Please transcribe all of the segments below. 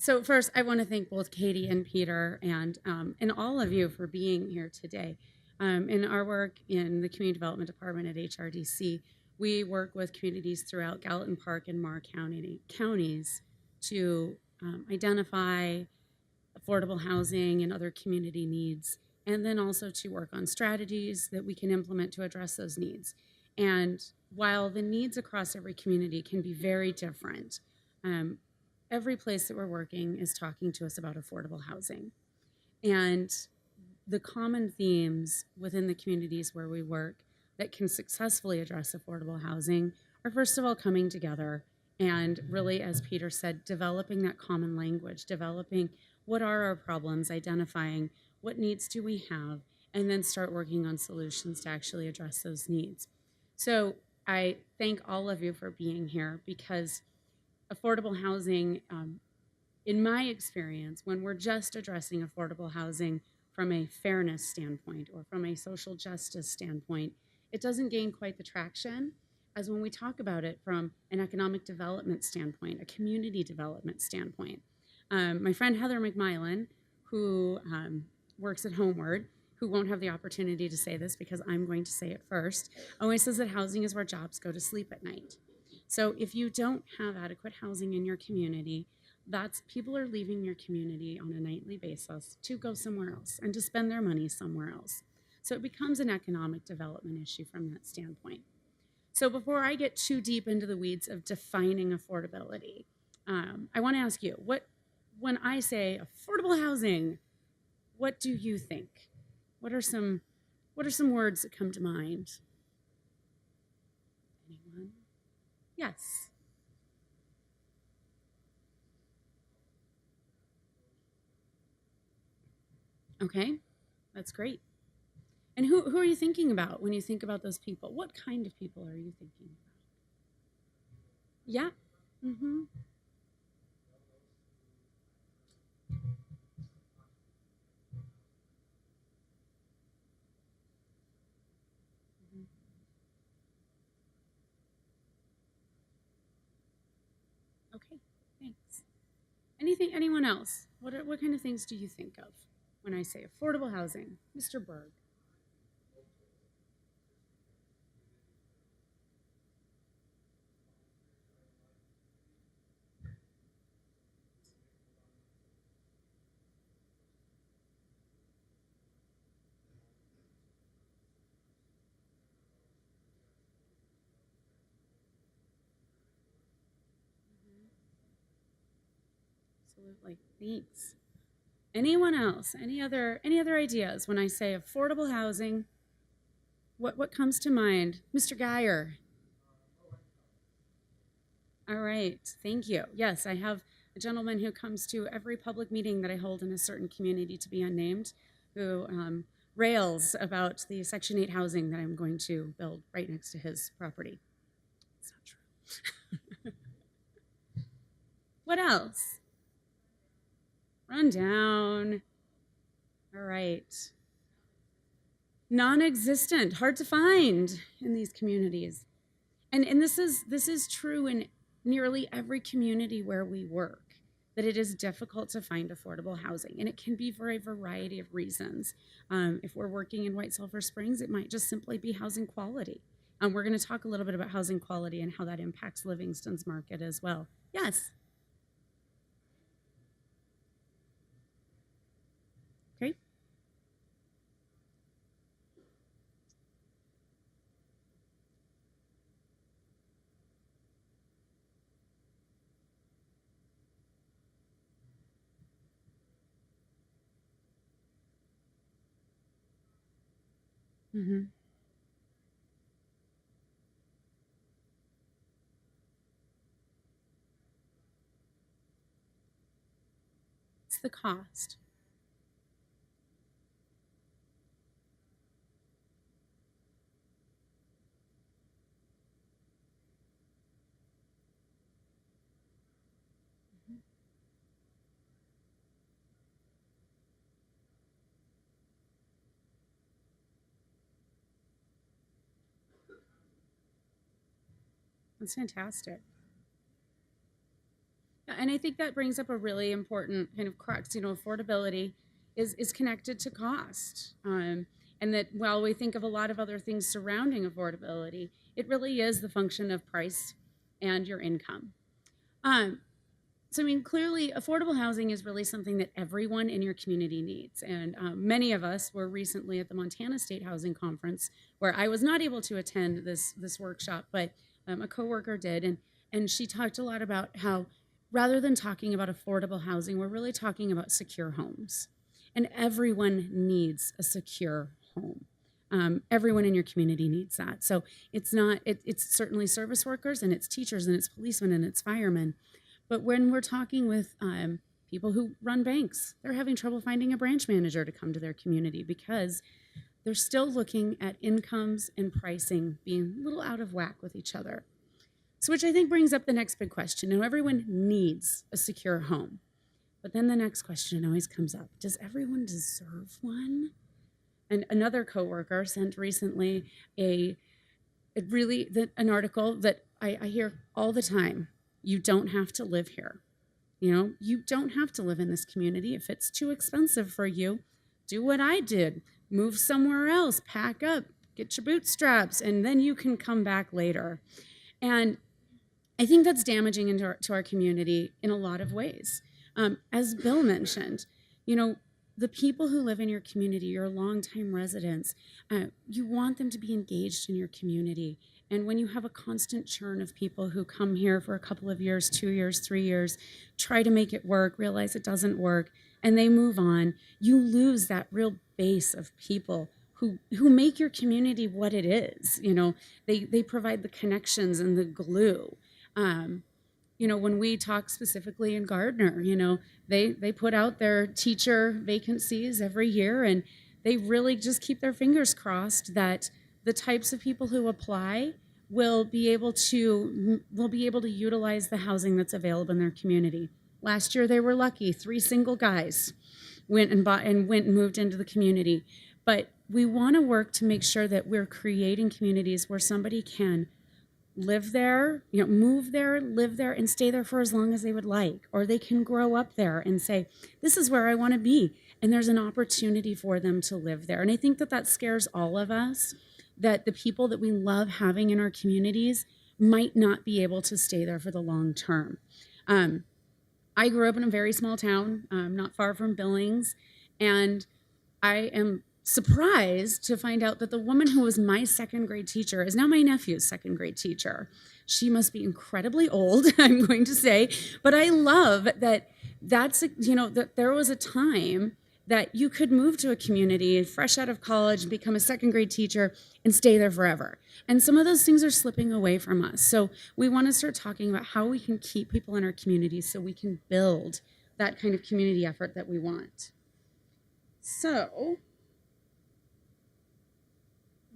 So first, I want to thank both Katie and Peter and all of you for being here today. In our work in the Community Development Department at HRDC, we work with communities throughout Gallatin Park and Marr counties to identify affordable housing and other community needs, and then also to work on strategies that we can implement to address those needs. And while the needs across every community can be very different, every place that we're working is talking to us about affordable housing. And the common themes within the communities where we work that can successfully address affordable housing are, first of all, coming together and really, as Peter said, developing that common language, developing what are our problems, identifying what needs do we have, and then start working on solutions to actually address those needs. So I thank all of you for being here, because affordable housing, in my experience, when we're just addressing affordable housing from a fairness standpoint or from a social justice standpoint, it doesn't gain quite the traction as when we talk about it from an economic development standpoint, a community development standpoint. My friend Heather McMillan, who works at Homeward, who won't have the opportunity to say this because I'm going to say it first, always says that housing is where jobs go to sleep at night. So if you don't have adequate housing in your community, that's people are leaving your community on a nightly basis to go somewhere else and to spend their money somewhere else. So it becomes an economic development issue from that standpoint. So before I get too deep into the weeds of defining affordability, I want to ask you, when I say affordable housing, what do you think? What are some words that come to mind? Anyone? Yes. Okay, that's great. And who are you thinking about when you think about those people? What kind of people are you thinking about? Yeah. Mm-hmm. Mm-hmm. Okay, thanks. Anyone else? What kind of things do you think of when I say affordable housing? Mr. Berg. Absolutely. Thanks. Anyone else? Any other ideas when I say affordable housing? What comes to mind? Mr. Geyer. All right. Thank you. Yes, I have a gentleman who comes to every public meeting that I hold in a certain community, to be unnamed, who rails about the Section 8 housing that I'm going to build right next to his property. It's not true. What else? Rundown. All right. Non-existent, hard to find in these communities. And this is true in nearly every community where we work, that it is difficult to find affordable housing, and it can be for a variety of reasons. If we're working in White Sulphur Springs, it might just simply be housing quality. We're going to talk a little bit about housing quality and how that impacts Livingston's market as well. Yes. Okay. Mm-hmm. It's the cost. Mm-hmm. That's fantastic. And I think that brings up a really important kind of crux. Affordability is connected to cost. And that while we think of a lot of other things surrounding affordability, it really is the function of price and your income. So, clearly, affordable housing is really something that everyone in your community needs. And many of us were recently at the Montana State Housing Conference, where I was not able to attend this workshop, but a coworker did. And she talked a lot about how rather than talking about affordable housing, we're really talking about secure homes. And everyone needs a secure home. Everyone in your community needs that. So it's certainly service workers, and it's teachers, and it's policemen, and it's firemen. But when we're talking with people who run banks, they're having trouble finding a branch manager to come to their community because they're still looking at incomes and pricing being a little out of whack with each other. So which I think brings up the next big question. Now, everyone needs a secure home. But then the next question always comes up. Does everyone deserve one? And another coworker sent recently an article that I hear all the time. You don't have to live here. You don't have to live in this community. If it's too expensive for you, do what I did. Move somewhere else, pack up, get your bootstraps, and then you can come back later. And I think that's damaging to our community in a lot of ways. As Bill mentioned, the people who live in your community, your longtime residents, you want them to be engaged in your community. And when you have a constant churn of people who come here for a couple of years, 2 years, 3 years, try to make it work, realize it doesn't work, and they move on, you lose that real base of people who make your community what it is. They provide the connections and the glue. When we talk specifically in Gardner, they put out their teacher vacancies every year, and they really just keep their fingers crossed that the types of people who apply will be able to utilize the housing that's available in their community. Last year they were lucky; 3 single guys went and moved into the community. But we want to work to make sure that we're creating communities where somebody can live there, move there, live there, and stay there for as long as they would like. Or they can grow up there and say, this is where I want to be. And there's an opportunity for them to live there. And I think that scares all of us, that the people that we love having in our communities might not be able to stay there for the long term. I grew up in a very small town, not far from Billings, and I am surprised to find out that the woman who was my second grade teacher is now my nephew's second grade teacher. She must be incredibly old, I'm going to say, but I love that that there was a time that you could move to a community fresh out of college and become a second grade teacher and stay there forever. And some of those things are slipping away from us. So we want to start talking about how we can keep people in our communities so we can build that kind of community effort that we want. So,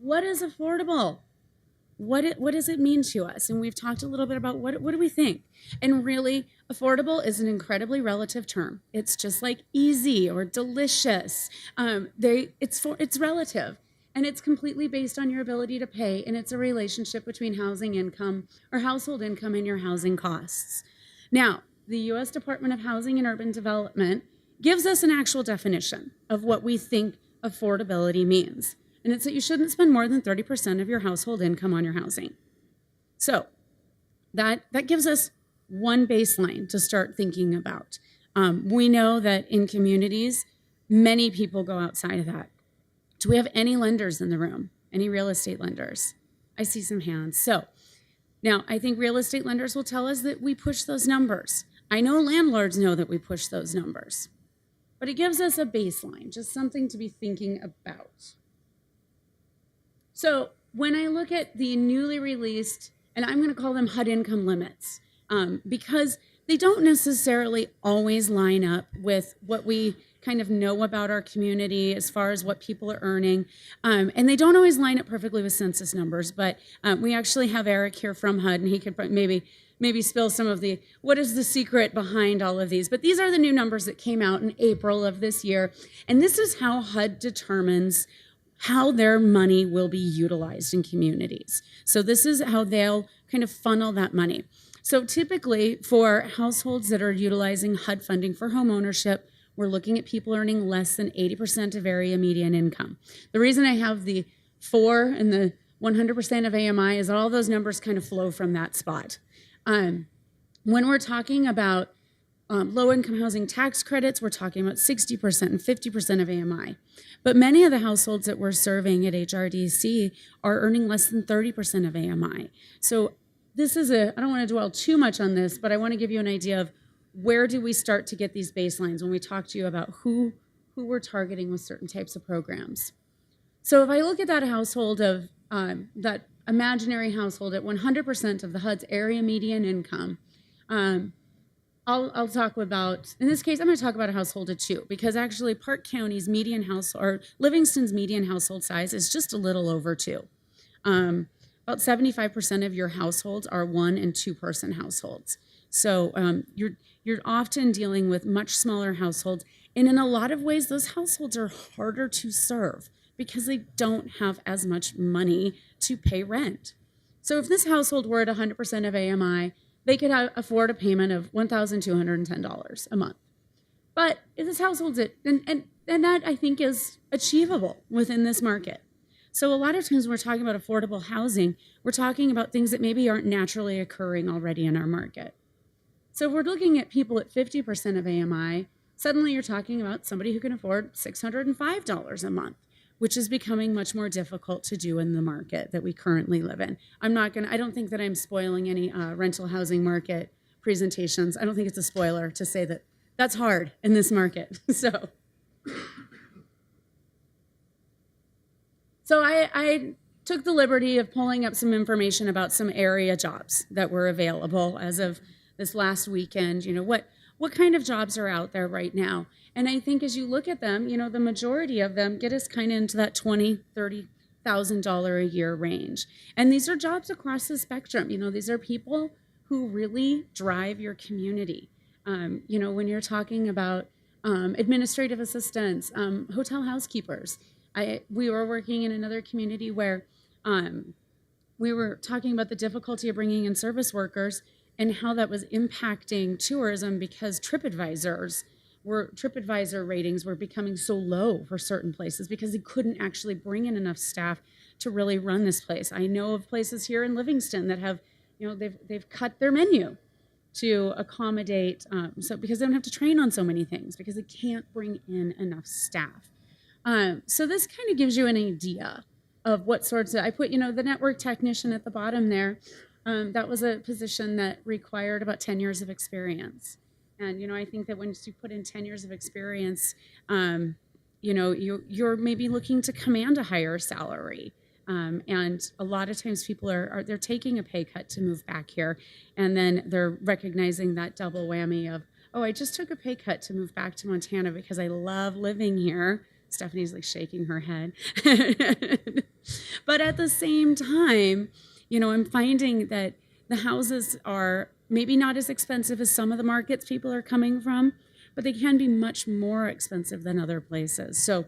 what is affordable? What does it mean to us? And we've talked a little bit about what do we think? And really, affordable is an incredibly relative term. It's just like easy or delicious. It's relative, and it's completely based on your ability to pay, and it's a relationship between housing income or household income and your housing costs. Now, the U.S. Department of Housing and Urban Development gives us an actual definition of what we think affordability means. And it's that you shouldn't spend more than 30% of your household income on your housing. So that gives us one baseline to start thinking about. We know that in communities, many people go outside of that. Do we have any lenders in the room? Any real estate lenders? I see some hands. So now I think real estate lenders will tell us that we push those numbers. I know landlords know that we push those numbers. But it gives us a baseline, just something to be thinking about. So when I look at the newly released, and I'm going to call them HUD income limits, because they don't necessarily always line up with what we kind of know about our community as far as what people are earning. And they don't always line up perfectly with census numbers, but we actually have Eric here from HUD, and he could maybe spill some of what is the secret behind all of these. But these are the new numbers that came out in April of this year. And this is how HUD determines how their money will be utilized in communities. So this is how they'll kind of funnel that money. So typically for households that are utilizing HUD funding for home ownership, we're looking at people earning less than 80% of area median income. The reason I have the 4 and the 100% of AMI is all those numbers kind of flow from that spot. When we're talking about low-income housing tax credits, we're talking about 60% and 50% of AMI. But many of the households that we're serving at HRDC are earning less than 30% of AMI. So this is I don't want to dwell too much on this, but I want to give you an idea of where do we start to get these baselines when we talk to you about who we're targeting with certain types of programs. So if I look at that household of that imaginary household at 100% of the HUD's area median income, I'll talk about, in this case, I'm going to talk about a household of 2, because actually Park County's median household, or Livingston's median household size is just a little over 2. About 75% of your households are 1 and 2 person households. So you're often dealing with much smaller households, and in a lot of ways, those households are harder to serve because they don't have as much money to pay rent. So if this household were at 100% of AMI, they could afford a payment of $1,210 a month. But if this household's at, and that I think is achievable within this market. So a lot of times when we're talking about affordable housing, we're talking about things that maybe aren't naturally occurring already in our market. So if we're looking at people at 50% of AMI, suddenly you're talking about somebody who can afford $605 a month, which is becoming much more difficult to do in the market that we currently live in. I don't think that I'm spoiling any rental housing market presentations. I don't think it's a spoiler to say that that's hard in this market. So I took the liberty of pulling up some information about some area jobs that were available as of this last weekend. You know, what kind of jobs are out there right now? And I think as you look at them, you know, the majority of them get us kind of into that $20,000, $30,000 a year range. And these are jobs across the spectrum. You know, these are people who really drive your community. You know, when you're talking about administrative assistants, hotel housekeepers. We were working in another community where we were talking about the difficulty of bringing in service workers and how that was impacting tourism because TripAdvisor ratings were becoming so low for certain places because they couldn't actually bring in enough staff to really run this place. I know of places here in Livingston that have, you know, they've cut their menu to accommodate, so because they don't have to train on so many things because they can't bring in enough staff. So this kind of gives you an idea of what sorts of, I put, you know, the network technician at the bottom there. That was a position that required about 10 years of experience. And, you know, I think that once you put in 10 years of experience, you know, you're maybe looking to command a higher salary. And a lot of times people they're taking a pay cut to move back here. And then they're recognizing that double whammy of, oh, I just took a pay cut to move back to Montana because I love living here. Stephanie's like shaking her head. But at the same time, you know, I'm finding that the houses are maybe not as expensive as some of the markets people are coming from, but they can be much more expensive than other places. So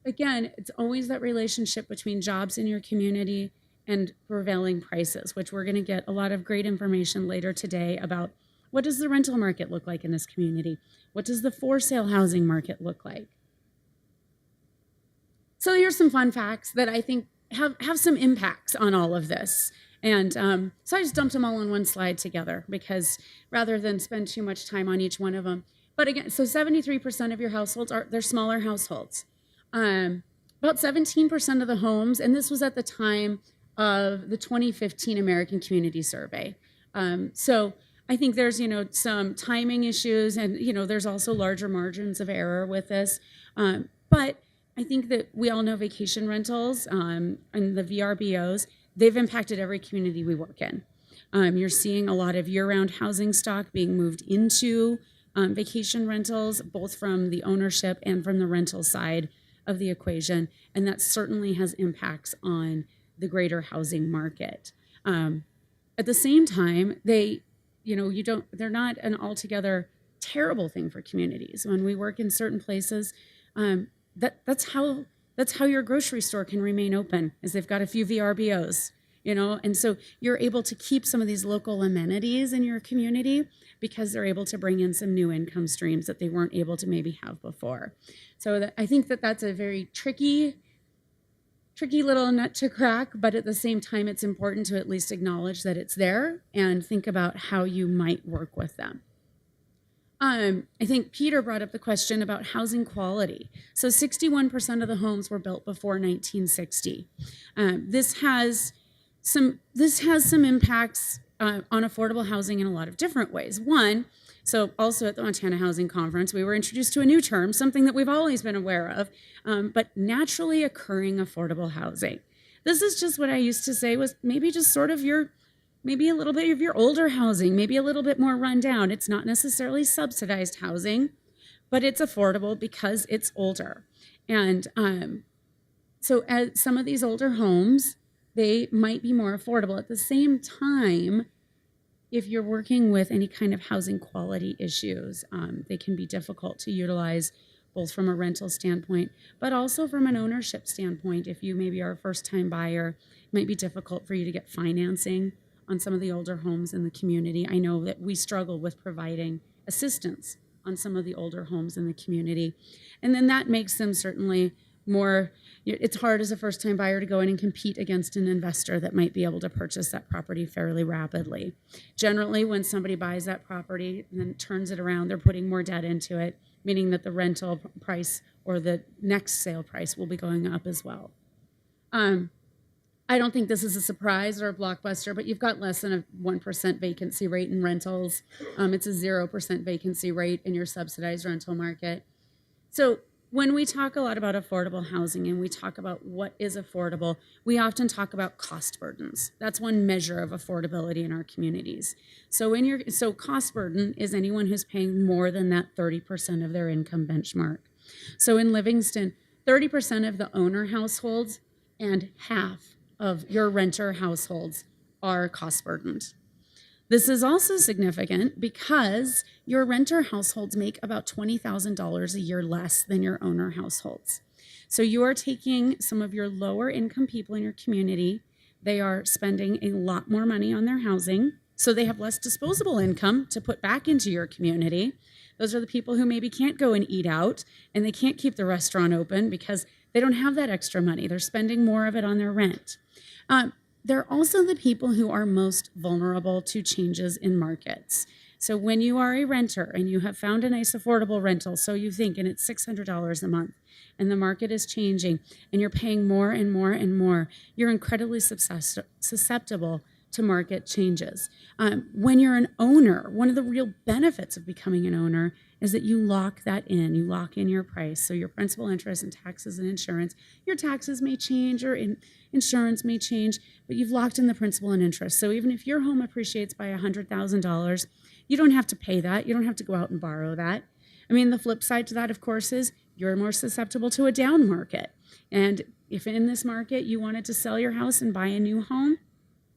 again, it's always that relationship between jobs in your community and prevailing prices, which we're going to get a lot of great information later today about what does the rental market look like in this community? What does the for sale housing market look like? So here's some fun facts that I think have some impacts on all of this. And so I just dumped them all on one slide together because rather than spend too much time on each one of them. But again, so 73% of your households they're smaller households. About 17% of the homes, and this was at the time of the 2015 American Community Survey. So I think there's, you know, some timing issues and, you know, there's also larger margins of error with this. But I think that we all know vacation rentals and the VRBOs, they've impacted every community we work in. You're seeing a lot of year-round housing stock being moved into vacation rentals, both from the ownership and from the rental side of the equation, and that certainly has impacts on the greater housing market. At the same time, they're not an altogether terrible thing for communities. When we work in certain places, that's how your grocery store can remain open, is they've got a few VRBOs. And so you're able to keep some of these local amenities in your community because they're able to bring in some new income streams that they weren't able to maybe have before. So I think that's a very tricky little nut to crack, but at the same time, it's important to at least acknowledge that it's there and think about how you might work with them. I think Peter brought up the question about housing quality. So 61% of the homes were built before 1960. This has some impacts on affordable housing in a lot of different ways. One, so also at the Montana Housing Conference, we were introduced to a new term, something that we've always been aware of, but naturally occurring affordable housing. This is just what I used to say was maybe just sort of maybe a little bit of your older housing, maybe a little bit more run down. It's not necessarily subsidized housing, but it's affordable because it's older. And so as some of these older homes, they might be more affordable. At the same time, if you're working with any kind of housing quality issues, they can be difficult to utilize both from a rental standpoint, but also from an ownership standpoint. If you maybe are a first-time buyer, it might be difficult for you to get financing on some of the older homes in the community. I know that we struggle with providing assistance on some of the older homes in the community. And then that makes them certainly more, it's hard as a first-time buyer to go in and compete against an investor that might be able to purchase that property fairly rapidly. Generally, when somebody buys that property and then turns it around, they're putting more debt into it, meaning that the rental price or the next sale price will be going up as well. I don't think this is a surprise or a blockbuster, but you've got less than a 1% vacancy rate in rentals. It's a 0% vacancy rate in your subsidized rental market. So when we talk a lot about affordable housing and we talk about what is affordable, we often talk about cost burdens. That's one measure of affordability in our communities. So cost burden is anyone who's paying more than that 30% of their income benchmark. So in Livingston, 30% of the owner households and half of your renter households are cost burdened. This is also significant because your renter households make about $20,000 a year less than your owner households. So you are taking some of your lower income people in your community. They are spending a lot more money on their housing, so they have less disposable income to put back into your community. Those are the people who maybe can't go and eat out and they can't keep the restaurant open because they don't have that extra money. They're spending more of it on their rent. They're also the people who are most vulnerable to changes in markets. So when you are a renter and you have found a nice affordable rental, so you think, and it's $600 a month, and the market is changing, and you're paying more and more and more, you're incredibly susceptible to market changes. When you're an owner, one of the real benefits of becoming an owner is that you lock that in. You lock in your price. So your principal, interest, and taxes and insurance, your taxes may change or insurance may change, but you've locked in the principal and interest. So even if your home appreciates by $100,000, you don't have to pay that. You don't have to go out and borrow that. I mean, the flip side to that, of course, is you're more susceptible to a down market. And if in this market you wanted to sell your house and buy a new home,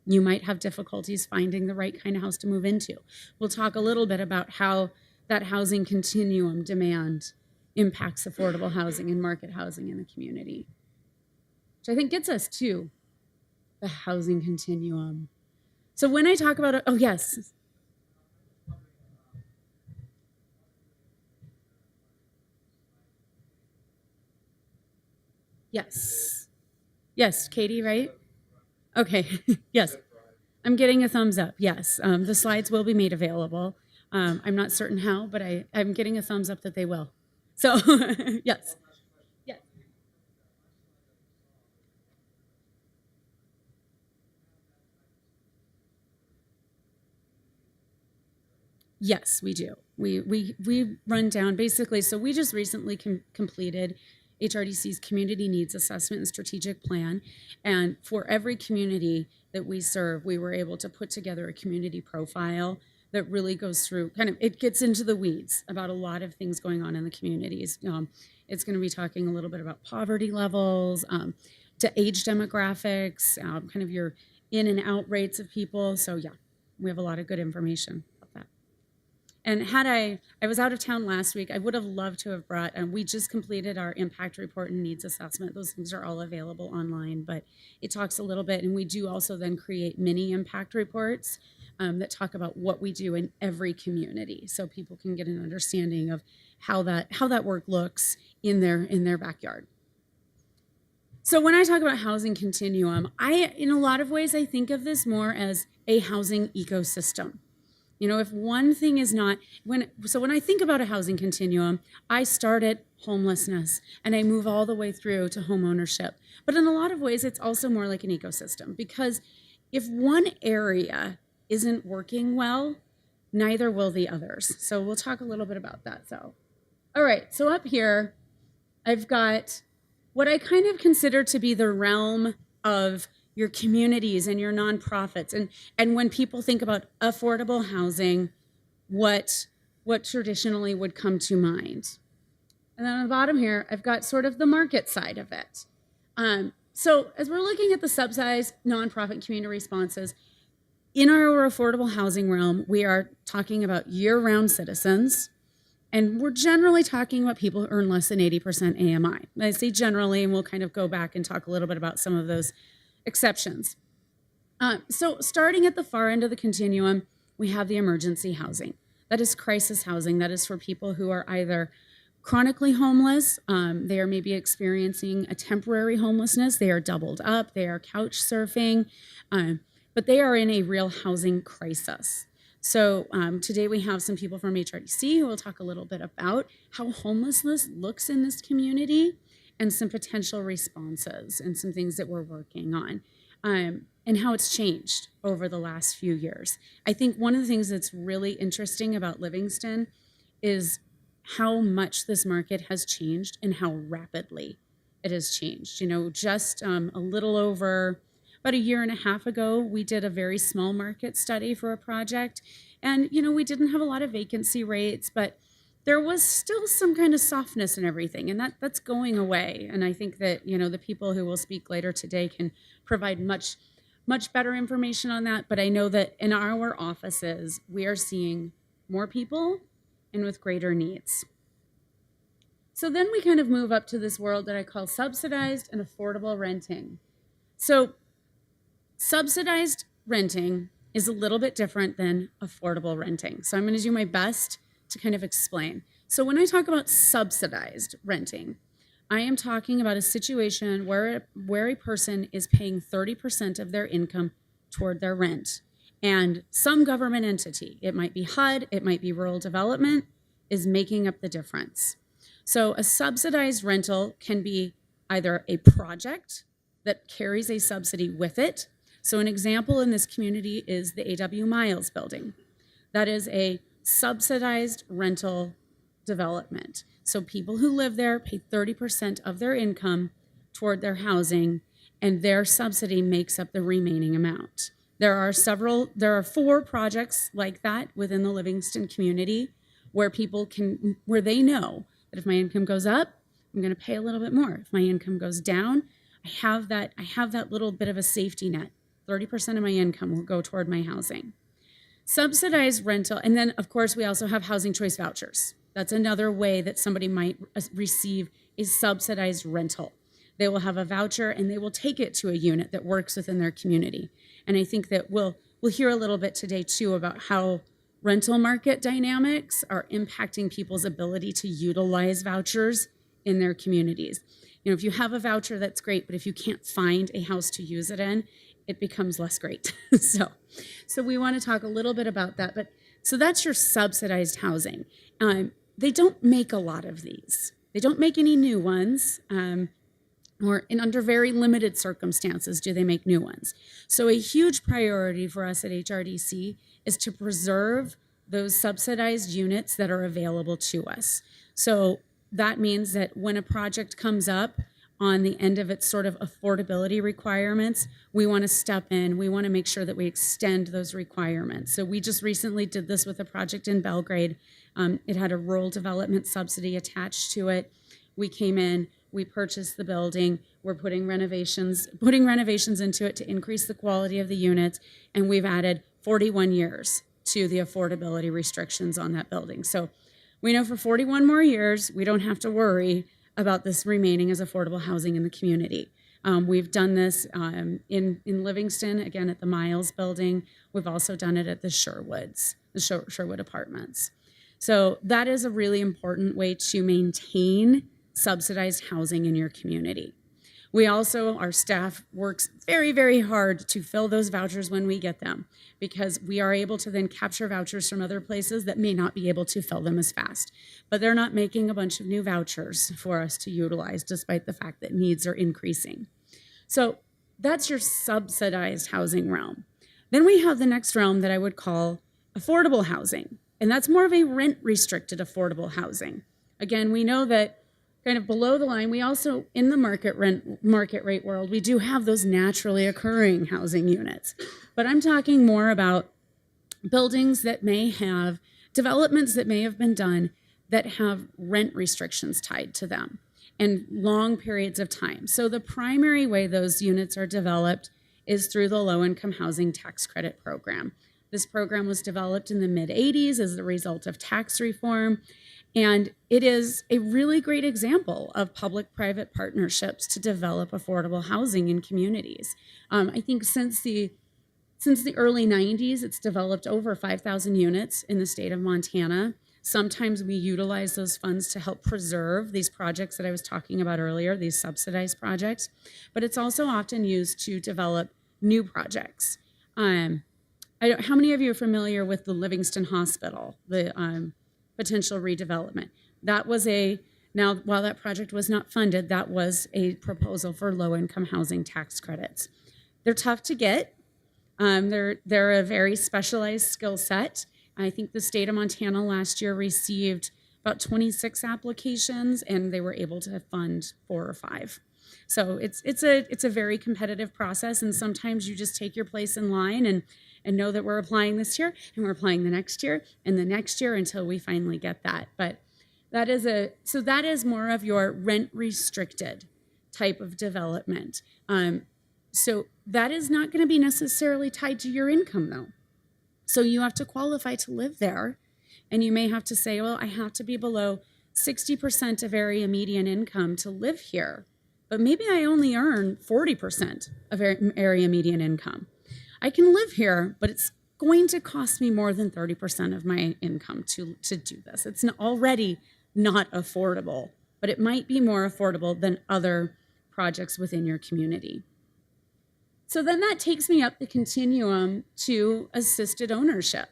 you might have difficulties finding the right kind of house to move into. We'll talk a little bit about how that housing continuum demand impacts affordable housing and market housing in the community, which I think gets us to the housing continuum. So when I talk about, oh yes. Yes. Yes, Katie, right? Okay, yes. I'm getting a thumbs up, yes. The slides will be made available. I'm not certain how, but I'm getting a thumbs up that they will. So, yes. Yes. Yes, we do. We run down basically, so we just recently completed HRDC's community needs assessment and strategic plan. And for every community that we serve, we were able to put together a community profile that really goes through it gets into the weeds about a lot of things going on in the communities. It's going to be talking a little bit about poverty levels, to age demographics, kind of your in and out rates of people. So yeah, we have a lot of good information about that. And I was out of town last week, I would have loved to have brought, we just completed our impact report and needs assessment. Those things are all available online, but it talks a little bit, and we do also then create mini impact reports that talk about what we do in every community, so people can get an understanding of how that work looks in their backyard. So when I talk about housing continuum, in a lot of ways, I think of this more as a housing ecosystem. If one thing is not, when I think about a housing continuum, I start at homelessness and I move all the way through to home ownership. But in a lot of ways, it's also more like an ecosystem, because if one area isn't working well, neither will the others. So we'll talk a little bit about that. So, all right, so up here, I've got what I kind of consider to be the realm of your communities and your nonprofits. And when people think about affordable housing, what traditionally would come to mind. And then on the bottom here, I've got sort of the market side of it. So as we're looking at the subsidized nonprofit community responses, in our affordable housing realm, we are talking about year-round citizens, and we're generally talking about people who earn less than 80% AMI. I say generally, and we'll kind of go back and talk a little bit about some of those exceptions. So starting at the far end of the continuum, we have the emergency housing. That is crisis housing. That is for people who are either chronically homeless, they are maybe experiencing a temporary homelessness, they are doubled up, they are couch surfing, but they are in a real housing crisis. So today we have some people from HRDC who will talk a little bit about how homelessness looks in this community and some potential responses and some things that we're working on, and how it's changed over the last few years. I think one of the things that's really interesting about Livingston is how much this market has changed and how rapidly it has changed. Just a little over about a year and a half ago, we did a very small market study for a project, and we didn't have a lot of vacancy rates, but there was still some kind of softness in everything, and that's going away. And I think that the people who will speak later today can provide much better information on that. But I know that in our offices, we are seeing more people and with greater needs. So then we kind of move up to this world that I call subsidized and affordable renting. So subsidized renting is a little bit different than affordable renting. So I'm going to do my best to kind of explain. So when I talk about subsidized renting, I am talking about a situation where a person is paying 30% of their income toward their rent. And some government entity, it might be HUD, it might be rural development, is making up the difference. So a subsidized rental can be either a project that carries a subsidy with it. So an example in this community is the A.W. Miles building. That is a subsidized rental development. So people who live there pay 30% of their income toward their housing, and their subsidy makes up the remaining amount. There are 4 projects like that within the Livingston community where where they know that if my income goes up, I'm going to pay a little bit more. If my income goes down, I have that little bit of a safety net. 30% of my income will go toward my housing. Subsidized rental, and then of course we also have housing choice vouchers. That's another way that somebody might receive a subsidized rental. They will have a voucher and they will take it to a unit that works within their community. And I think that we'll hear a little bit today too about how rental market dynamics are impacting people's ability to utilize vouchers in their communities. If you have a voucher, that's great, but if you can't find a house to use it in, it becomes less great. So we want to talk a little bit about that. But so that's your subsidized housing. They don't make a lot of these. They don't make any new ones, or under very limited circumstances do they make new ones. So a huge priority for us at HRDC is to preserve those subsidized units that are available to us. So that means that when a project comes up on the end of its sort of affordability requirements, we want to step in. We want to make sure that we extend those requirements. So we just recently did this with a project in Belgrade. It had a rural development subsidy attached to it. We came in, we purchased the building, we're putting renovations into it to increase the quality of the units, and we've added 41 years to the affordability restrictions on that building. So we know for 41 more years, we don't have to worry about this remaining as affordable housing in the community. We've done this in Livingston, again at the Miles building. We've also done it at the Sherwood Apartments. So that is a really important way to maintain subsidized housing in your community. We also, our staff works very, very hard to fill those vouchers when we get them, because we are able to then capture vouchers from other places that may not be able to fill them as fast. But they're not making a bunch of new vouchers for us to utilize, despite the fact that needs are increasing. So that's your subsidized housing realm. Then we have the next realm that I would call affordable housing, and that's more of a rent-restricted affordable housing. Again, we know that kind of below the line, we also, in the market rate world, we do have those naturally occurring housing units. But I'm talking more about buildings that may have, developments that may have been done that have rent restrictions tied to them and long periods of time. So the primary way those units are developed is through the low-income housing tax credit program. This program was developed in the mid-'80s as the result of tax reform, and it is a really great example of public-private partnerships to develop affordable housing in communities. I think since the early 90s, it's developed over 5,000 units in the state of Montana. Sometimes we utilize those funds to help preserve these projects that I was talking about earlier, these subsidized projects, but it's also often used to develop new projects. How many of you are familiar with the Livingston Hospital, the potential redevelopment? That was now while that project was not funded, that was a proposal for low-income housing tax credits. They're tough to get. They're a very specialized skill set. I think the state of Montana last year received about 26 applications, and they were able to fund 4 or 5. So it's a very competitive process, and sometimes you just take your place in line and know that we're applying this year, and we're applying the next year, and the next year until we finally get that. But that is more of your rent-restricted type of development. So that is not going to be necessarily tied to your income, though. So you have to qualify to live there, and you may have to say, well, I have to be below 60% of area median income to live here, but maybe I only earn 40% of area median income. I can live here, but it's going to cost me more than 30% of my income to do this. It's already not affordable, but it might be more affordable than other projects within your community. So then that takes me up the continuum to assisted ownership.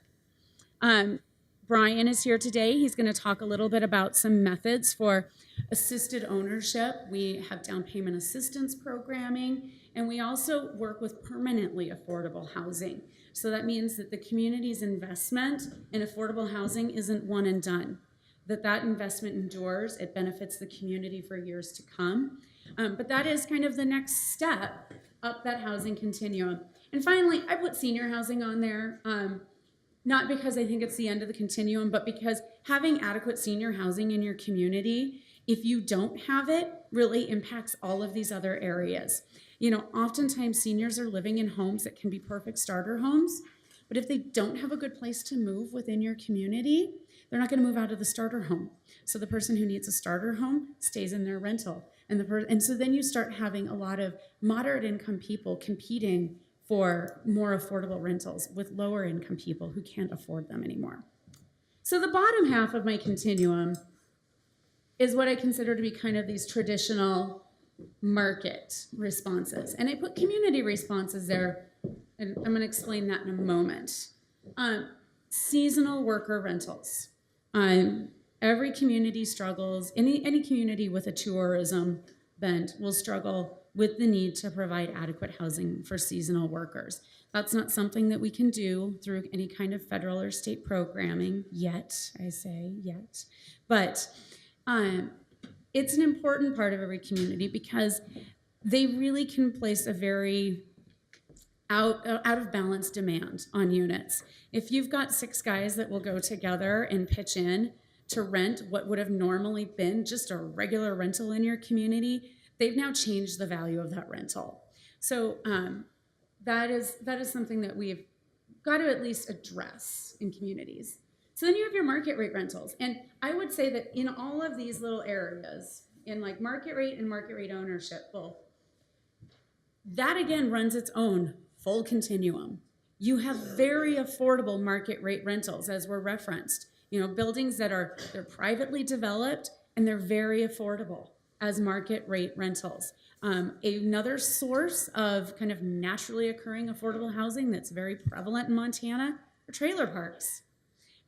Brian is here today. He's going to talk a little bit about some methods for assisted ownership. We have down payment assistance programming, and we also work with permanently affordable housing. So that means that the community's investment in affordable housing isn't one and done, that investment endures, it benefits the community for years to come. But that is kind of the next step up that housing continuum. And finally, I put senior housing on there, not because I think it's the end of the continuum, but because having adequate senior housing in your community, if you don't have it, really impacts all of these other areas. You know, oftentimes seniors are living in homes that can be perfect starter homes, but if they don't have a good place to move within your community, they're not going to move out of the starter home. So the person who needs a starter home stays in their rental. And so then you start having a lot of moderate income people competing for more affordable rentals with lower income people who can't afford them anymore. So the bottom half of my continuum is what I consider to be kind of these traditional market responses. And I put community responses there, and I'm going to explain that in a moment. Seasonal worker rentals. Every community struggles, any community with a tourism bent will struggle with the need to provide adequate housing for seasonal workers. That's not something that we can do through any kind of federal or state programming yet, I say yet. But it's an important part of every community because they really can place a very out of balance demand on units. If you've got 6 guys that will go together and pitch in to rent what would have normally been just a regular rental in your community, they've now changed the value of that rental. So that is something that we've got to at least address in communities. So then you have your market rate rentals. And I would say that in all of these little areas, in like market rate and market rate ownership, both, that again runs its own full continuum. You have very affordable market rate rentals, as were referenced. Buildings that they're privately developed and they're very affordable as market rate rentals. Another source of kind of naturally occurring affordable housing that's very prevalent in Montana are trailer parks.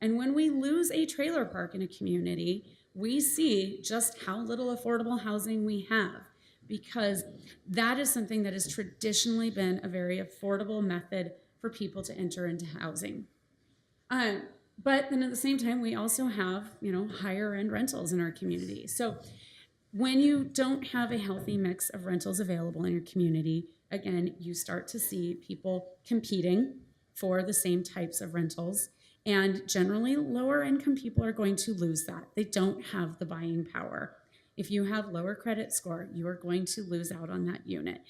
And when we lose a trailer park in a community, we see just how little affordable housing we have, because that is something that has traditionally been a very affordable method for people to enter into housing. But then at the same time, we also have, higher end rentals in our community. So when you don't have a healthy mix of rentals available in your community, again, you start to see people competing for the same types of rentals. And generally, lower income people are going to lose that. They don't have the buying power. If you have lower credit score, you are going to lose out on that unit.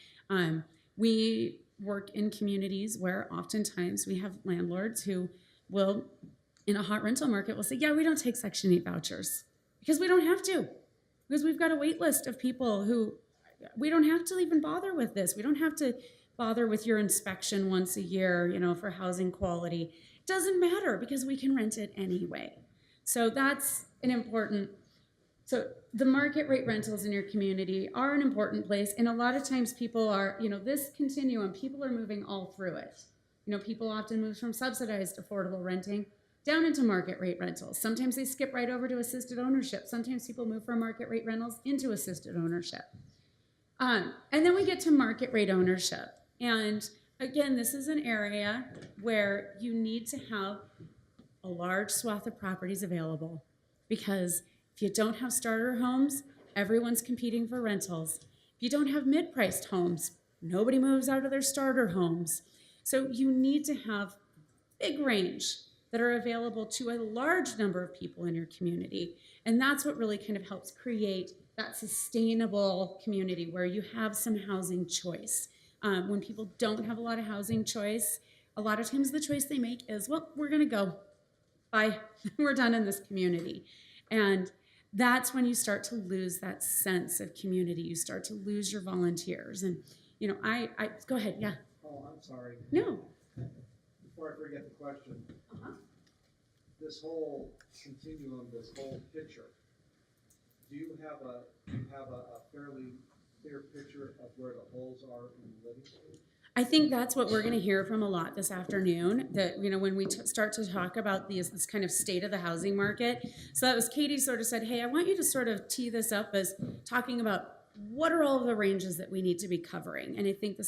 We work in communities where oftentimes we have landlords who will, in a hot rental market, will say, yeah, we don't take Section 8 vouchers because we don't have to. Because we've got a wait list of people who, we don't have to even bother with this. We don't have to bother with your inspection once a year, for housing quality. It doesn't matter because we can rent it anyway. So that's an important, so the market rate rentals in your community are an important place. And a lot of times people are, this continuum, people are moving all through it. People often move from subsidized affordable renting down into market rate rentals. Sometimes they skip right over to assisted ownership. Sometimes people move from market rate rentals into assisted ownership. And then we get to market rate ownership. And again, this is an area where you need to have a large swath of properties available, because if you don't have starter homes, everyone's competing for rentals. If you don't have mid-priced homes, nobody moves out of their starter homes. So you need to have big range that are available to a large number of people in your community. And that's what really kind of helps create that sustainable community where you have some housing choice. When people don't have a lot of housing choice, a lot of times the choice they make is, well, we're gonna go, bye, we're done in this community. And that's when you start to lose that sense of community. You start to lose your volunteers. And, I go ahead, yeah. Oh, I'm sorry. No. Before I forget the question, this whole continuum, this whole picture, do you have a fairly clear picture of where the holes are in the living space? I think that's what we're going to hear from a lot this afternoon, that, when we start to talk about this kind of state of the housing market. So that was Katie sort of said, hey, I want you to sort of tee this up as talking about what are all of the ranges that we need to be covering. And I think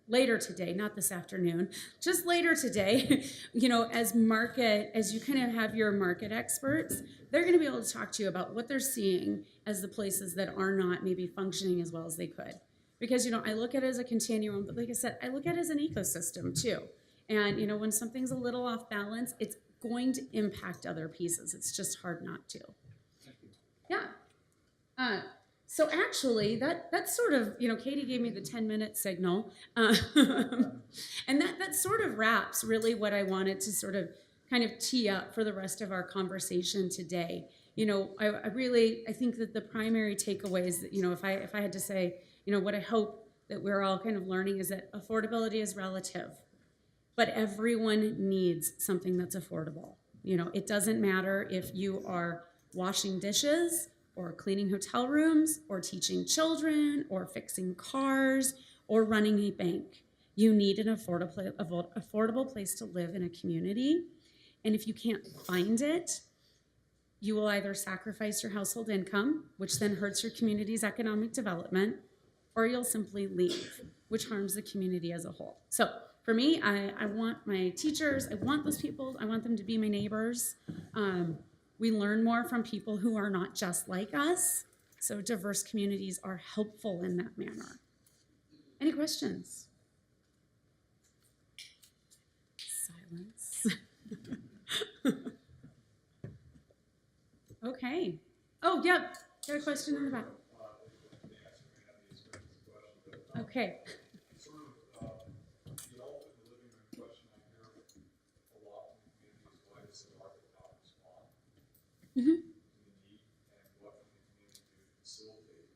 later today, not this afternoon, just later today, as you kind of have your market experts, they're going to be able to talk to you about what they're seeing as the places that are not maybe functioning as well as they could. Because, I look at it as a continuum, but like I said, I look at it as an ecosystem too. And, when something's a little off balance, it's going to impact other pieces. It's just hard not to. Yeah. So actually, that's sort of, Katie gave me the 10-minute signal. And that sort of wraps really what I wanted to sort of kind of tee up for the rest of our conversation today. I think that the primary takeaways that, if I had to say, what I hope that we're all kind of learning is that affordability is relative, but everyone needs something that's affordable. It doesn't matter if you are washing dishes or cleaning hotel rooms or teaching children or fixing cars or running a bank. You need an affordable place to live in a community. And if you can't find it, you will either sacrifice your household income, which then hurts your community's economic development, or you'll simply leave, which harms the community as a whole. So for me, I want my teachers, I want those people, I want them to be my neighbors. We learn more from people who are not just like us. So diverse communities are helpful in that manner. Any questions? Silence. Okay. Oh, yep. Got a question in the back. Okay. Sort of the elephant in the living room question I hear Mhm. and what can the community do to facilitate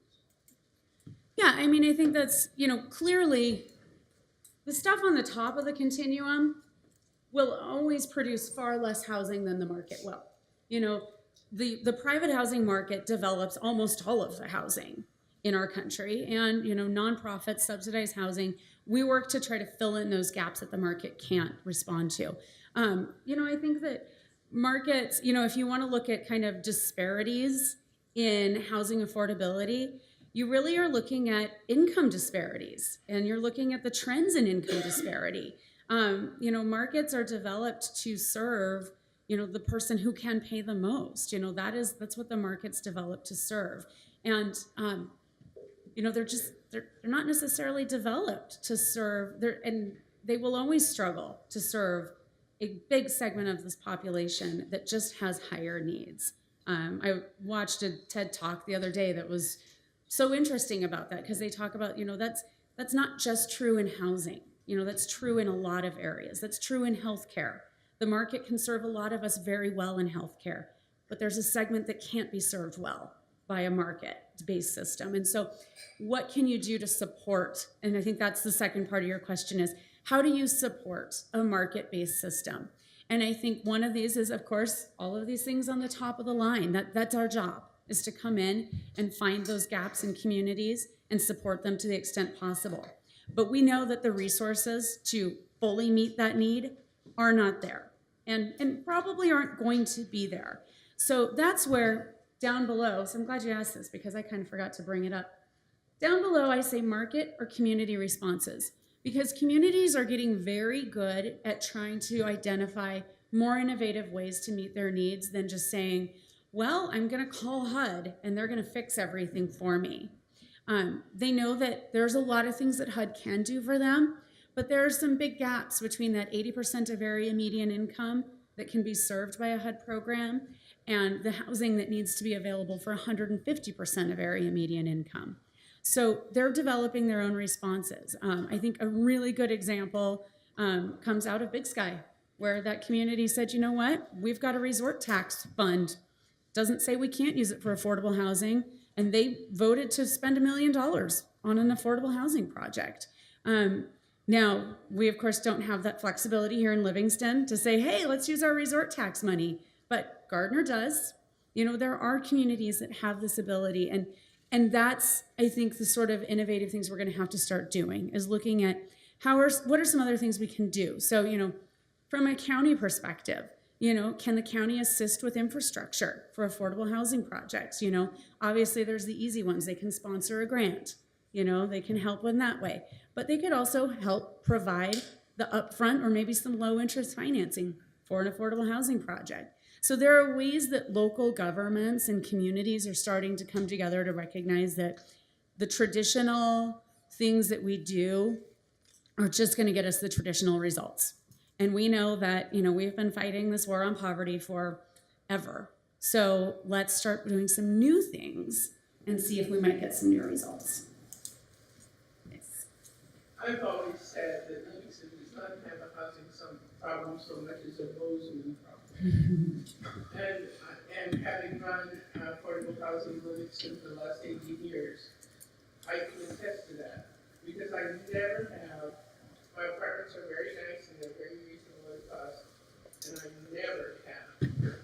this? Yeah, I mean, I think that's, clearly the stuff on the top of the continuum will always produce far less housing than the market will. You know, the private housing market develops almost all of the housing in our country, and nonprofits subsidize housing. We work to try to fill in those gaps that the market can't respond to. I think that markets, if you want to look at kind of disparities in housing affordability, you really are looking at income disparities, and you're looking at the trends in income disparity. Markets are developed to serve, the person who can pay the most. That's what the market's developed to serve. And, they're not necessarily developed to serve, and they will always struggle to serve a big segment of this population that just has higher needs. I watched a TED Talk the other day that was so interesting about that, because they talk about, that's not just true in housing. That's true in a lot of areas. That's true in healthcare. The market can serve a lot of us very well in healthcare, but there's a segment that can't be served well by a market-based system. And so what can you do to support? And I think that's the second part of your question is, how do you support a market-based system? And I think one of these is, of course, all of these things on the top of the line. That's our job, is to come in and find those gaps in communities and support them to the extent possible. But we know that the resources to fully meet that need are not there, and probably aren't going to be there. So that's where down below, so I'm glad you asked this, because I kind of forgot to bring it up. Down below, I say market or community responses, because communities are getting very good at trying to identify more innovative ways to meet their needs than just saying, well, I'm going to call HUD and they're going to fix everything for me. They know that there's a lot of things that HUD can do for them, but there are some big gaps between that 80% of area median income that can be served by a HUD program and the housing that needs to be available for 150% of area median income. So they're developing their own responses. I think a really good example comes out of Big Sky, where that community said, you know what, we've got a resort tax fund. Doesn't say we can't use it for affordable housing, and they voted to spend $1 million on an affordable housing project. Now, we of course don't have that flexibility here in Livingston to say, hey, let's use our resort tax money, but Gardner does. There are communities that have this ability, and that's, I think, the sort of innovative things we're going to have to start doing, is looking at what are some other things we can do. So, from a county perspective, can the county assist with infrastructure for affordable housing projects? Obviously there's the easy ones. They can sponsor a grant, they can help in that way, but they could also help provide the upfront or maybe some low interest financing for an affordable housing project. So there are ways that local governments and communities are starting to come together to recognize that the traditional things that we do are just going to get us the traditional results. And we know that, we've been fighting this war on poverty forever. So let's start doing some new things and see if we might get some new results. Yes. I've always said that Livingston does not have a housing problem so much as a Bozeman problem. and having run affordable housing in Livingston for the last 18 years, I can attest to that. Because I never have, my apartments are very nice and they're very reasonable at cost, and I never have an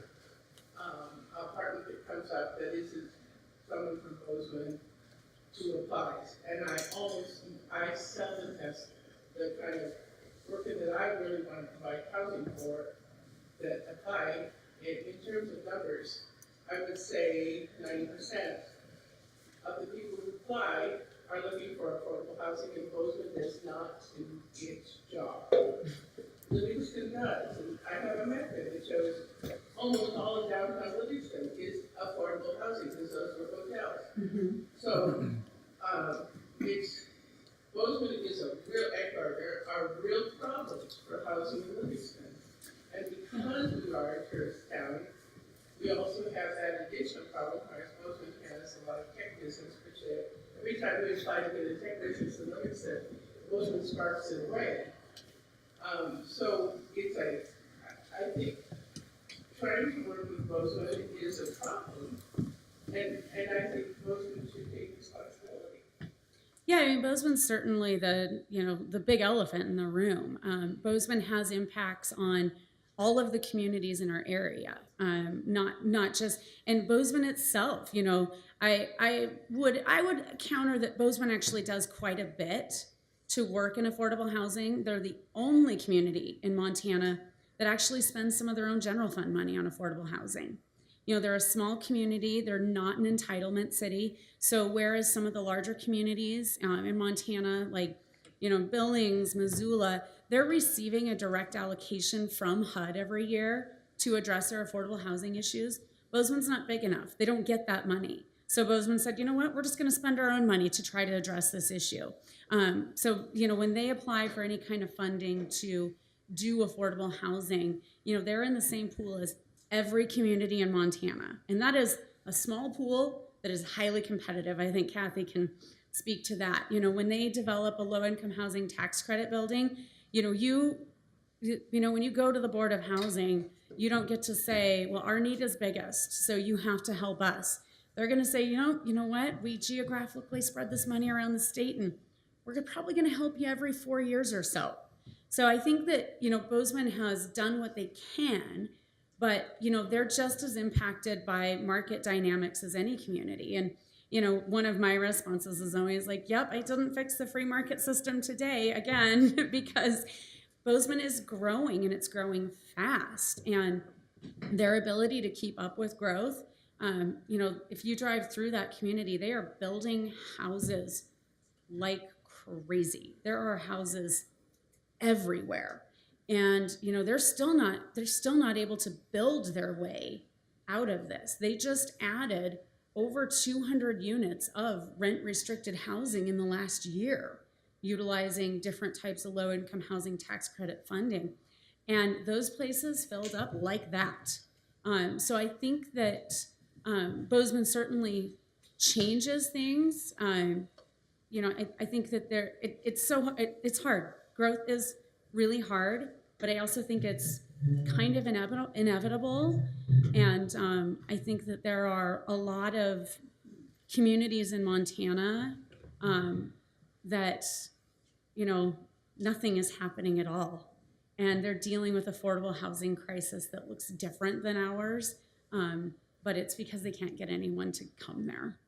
apartment that comes up that isn't someone from Bozeman who applies. And I seldom have the kind of worker that I really want to provide housing for that apply. In terms of numbers, I would say 90% of the people who apply are looking for affordable housing in Bozeman does not do its job. Livingston does, and I have a method that shows almost all of downtown Livingston is affordable housing because those were hotels. Mm-hmm. So Bozeman is a real echo. There are real problems for housing in Livingston. And because we are a tourist town, we also have that additional problem. I suppose we has a lot of tech business, which every time we try to get a tech business in Livingston, Bozeman sparks it away. So it's I think, trying to work with Bozeman is a problem. And I think Bozeman should take responsibility. Yeah, I mean, Bozeman's certainly the big elephant in the room. Bozeman has impacts on all of the communities in our area, not just, and Bozeman itself. I would counter that Bozeman actually does quite a bit to work in affordable housing. They're the only community in Montana that actually spends some of their own general fund money on affordable housing. They're a small community. They're not an entitlement city. So whereas some of the larger communities in Montana, like, Billings, Missoula, they're receiving a direct allocation from HUD every year to address their affordable housing issues, Bozeman's not big enough. They don't get that money. So Bozeman said, you know what, we're just going to spend our own money to try to address this issue. So when they apply for any kind of funding to do affordable housing, they're in the same pool as every community in Montana. And that is a small pool that is highly competitive. I think Kathy can speak to that. When they develop a low-income housing tax credit building, when you go to the Board of Housing, you don't get to say, well, our need is biggest, so you have to help us. They're going to say, you know what? We geographically spread this money around the state, and we're probably going to help you every 4 years or so. So I think that, Bozeman has done what they can, but, they're just as impacted by market dynamics as any community. And, one of my responses is always like, yep, I didn't fix the free market system today again, because Bozeman is growing and it's growing fast. And their ability to keep up with growth, if you drive through that community, they are building houses like crazy. There are houses everywhere. And they're still not able to build their way out of this. They just added over 200 units of rent restricted housing in the last year, utilizing different types of low income housing tax credit funding. And those places filled up like that. So I think that Bozeman certainly changes things. I think that it's hard. Growth is really hard, but I also think it's kind of inevitable. And I think that there are a lot of communities in Montana that, nothing is happening at all. And they're dealing with affordable housing crisis that looks different than ours. But it's because they can't get anyone to come there.